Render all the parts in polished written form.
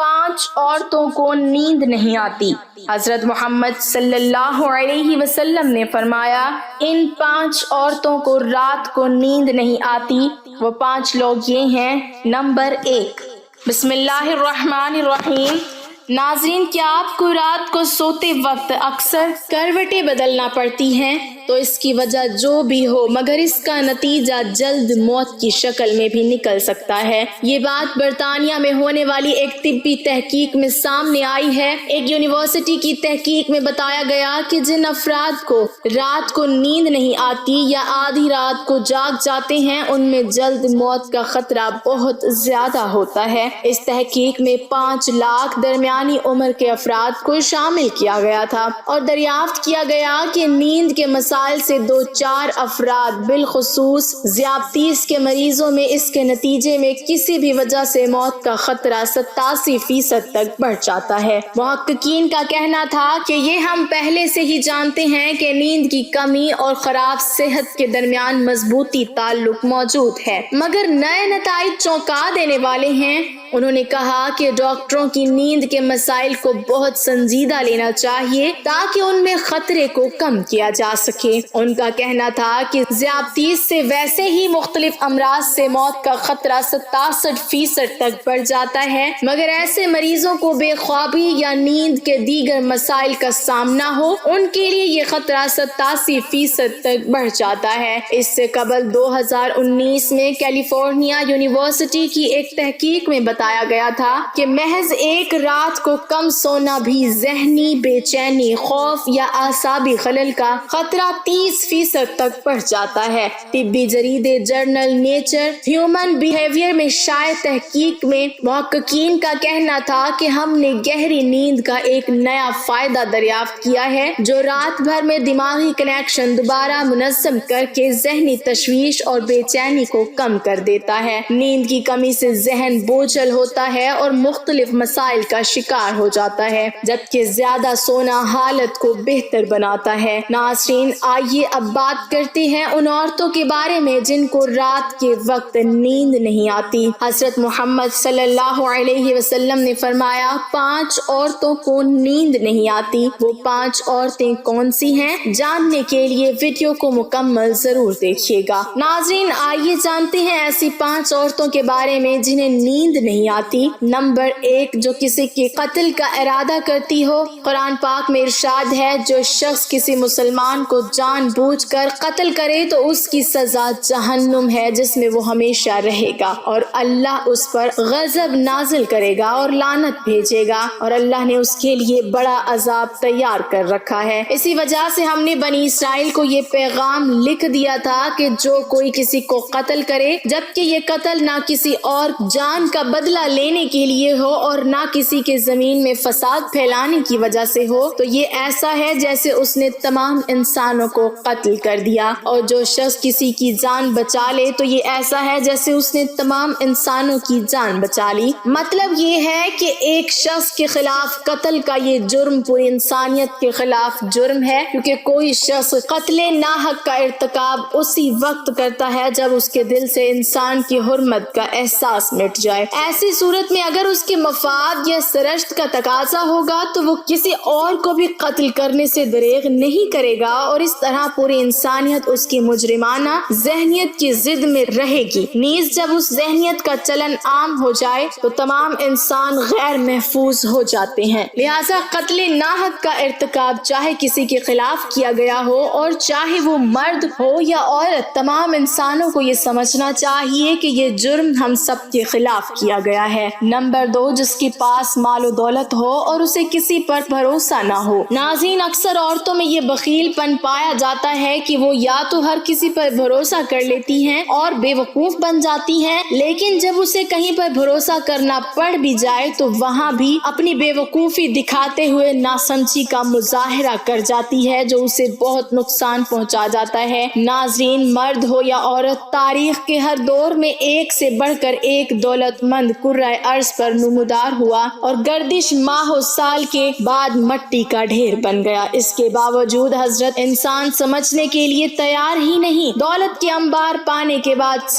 5 عورتوں کو نیند نہیں آتی۔ حضرت محمد صلی اللہ علیہ وسلم نے فرمایا، ان 5 عورتوں کو رات کو نیند نہیں آتی۔ وہ 5 لوگ یہ ہیں۔ نمبر 1، بسم اللہ الرحمن الرحیم۔ ناظرین، کیا آپ کو رات کو سوتے وقت اکثر کروٹیں بدلنا پڑتی ہیں؟ تو اس کی وجہ جو بھی ہو، مگر اس کا نتیجہ جلد موت کی شکل میں بھی نکل سکتا ہے۔ یہ بات برطانیہ میں ہونے والی ایک طبی تحقیق میں سامنے آئی ہے۔ ایک یونیورسٹی کی تحقیق میں بتایا گیا کہ جن افراد کو رات کو نیند نہیں آتی یا آدھی رات کو جاگ جاتے ہیں، ان میں جلد موت کا خطرہ بہت زیادہ ہوتا ہے۔ اس تحقیق میں 5 لاکھ درمیانی عمر کے افراد کو شامل کیا گیا تھا اور دریافت کیا گیا کہ نیند کے مسائل سے 2-4 افراد، بالخصوص ذیابطیس کے مریضوں میں اس کے نتیجے میں کسی بھی وجہ سے موت کا خطرہ 87% تک بڑھ جاتا ہے۔ محققین کا کہنا تھا کہ یہ ہم پہلے سے ہی جانتے ہیں کہ نیند کی کمی اور خراب صحت کے درمیان مضبوطی تعلق موجود ہے، مگر نئے نتائج چونکا دینے والے ہیں۔ انہوں نے کہا کہ ڈاکٹروں کی نیند کے مسائل کو بہت سنجیدہ لینا چاہیے تاکہ ان میں خطرے کو کم کیا جا سکے۔ ان کا کہنا تھا کہ ذیابطیس سے ویسے ہی مختلف امراض سے موت کا خطرہ 67% تک بڑھ جاتا ہے، مگر ایسے مریضوں کو بے خوابی یا نیند کے دیگر مسائل کا سامنا ہو، ان کے لیے یہ خطرہ 87% تک بڑھ جاتا ہے۔ اس سے قبل 2019 میں کیلیفورنیا یونیورسٹی کی ایک تحقیق میں بتایا گیا تھا کہ محض ایک رات کو کم سونا بھی ذہنی بے چینی، خوف یا اعصابی خلل کا خطرہ 30% تک بڑھ جاتا ہے۔ طبی جریدے جرنل نیچر ہیومن بیہیویئر میں شائع تحقیق میں محققین کا کہنا تھا کہ ہم نے گہری نیند کا ایک نیا فائدہ دریافت کیا ہے جو رات بھر میں دماغی کنیکشن دوبارہ منظم کر کے ذہنی تشویش اور بے چینی کو کم کر دیتا ہے۔ نیند کی کمی سے ذہن بوجھل ہوتا ہے اور مختلف مسائل کا شکار ہو جاتا ہے، جبکہ زیادہ سونا حالت کو بہتر بناتا ہے۔ ناظرین، آئیے اب بات کرتے ہیں ان عورتوں کے بارے میں جن کو رات کے وقت نیند نہیں آتی۔ حضرت محمد صلی اللہ علیہ وسلم نے فرمایا، 5 عورتوں کو نیند نہیں آتی۔ وہ 5 عورتیں کون سی ہیں؟ جاننے کے لیے ویڈیو کو مکمل ضرور دیکھیے گا۔ ناظرین، آئیے جانتے ہیں ایسی 5 عورتوں کے بارے میں جنہیں نیند نہیں آتی۔ نمبر 1، جو کسی کے قتل کا ارادہ کرتی ہو۔ قرآن پاک میں ارشاد ہے، جو شخص کسی مسلمان کو جان بوجھ کر قتل کرے تو اس کی سزا جہنم ہے جس میں وہ ہمیشہ رہے گا، اور اللہ اس پر غضب نازل کرے گا اور لعنت بھیجے گا، اور اللہ نے اس کے لیے بڑا عذاب تیار کر رکھا ہے۔ اسی وجہ سے ہم نے بنی اسرائیل کو یہ پیغام لکھ دیا تھا کہ جو کوئی کسی کو قتل کرے، جبکہ یہ قتل نہ کسی اور جان کا بدلہ لینے کے لیے ہو اور نہ کسی کے زمین میں فساد پھیلانے کی وجہ سے ہو، تو یہ ایسا ہے جیسے اس نے تمام انسانوں کو قتل کر دیا، اور جو شخص کسی کی جان بچا لے تو یہ ایسا ہے جیسے اس نے تمام انسانوں کی جان بچا لی۔ مطلب یہ ہے کہ ایک شخص کے خلاف قتل کا یہ جرم پوری انسانیت کے خلاف جرم ہے، کیونکہ کوئی شخص قتل ناحق کا ارتکاب اسی وقت کرتا ہے جب اس کے دل سے انسان کی حرمت کا احساس مٹ جائے۔ ایسی صورت میں اگر اس کے مفاد یا سرشت کا تقاضا ہوگا تو وہ کسی اور کو بھی قتل کرنے سے دریغ نہیں کرے گا، اور اس طرح پوری انسانیت اس کی مجرمانہ ذہنیت کی ضد میں رہے گی۔ نیز جب اس ذہنیت کا چلن عام ہو جائے تو تمام انسان غیر محفوظ ہو جاتے ہیں۔ لہٰذا قتل ناحق کا ارتکاب چاہے کسی کے خلاف کیا گیا ہو اور چاہے وہ مرد ہو یا عورت، تمام انسانوں کو یہ سمجھنا چاہیے کہ یہ جرم ہم سب کے خلاف کیا گیا ہے۔ نمبر 2، جس کے پاس مال و دولت ہو اور اسے کسی پر بھروسہ نہ ہو۔ ناظرین، اکثر عورتوں میں یہ بخیل پن پایا جاتا ہے کہ وہ یا تو ہر کسی پر بھروسہ کر لیتی ہیں اور بے وقوف بن جاتی ہیں، لیکن جب اسے کہیں پر بھروسہ کرنا پڑ بھی جائے تو وہاں بھی اپنی بے وقوفی دکھاتے ہوئے ناسمجھی کا مظاہرہ کر جاتی ہے جو اسے بہت نقصان پہنچا جاتا ہے۔ ناظرین، مرد ہو یا عورت، تاریخ کے ہر دور میں ایک سے بڑھ کر ایک دولت مند کرۂ ارض پر نمودار ہوا اور گردش ماہ و سال کے بعد مٹی کا ڈھیر بن گیا۔ اس کے باوجود حضرت انسان سمجھنے کے لیے تیار ہی نہیں۔ دولت کے انبار پانے کے بعد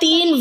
3,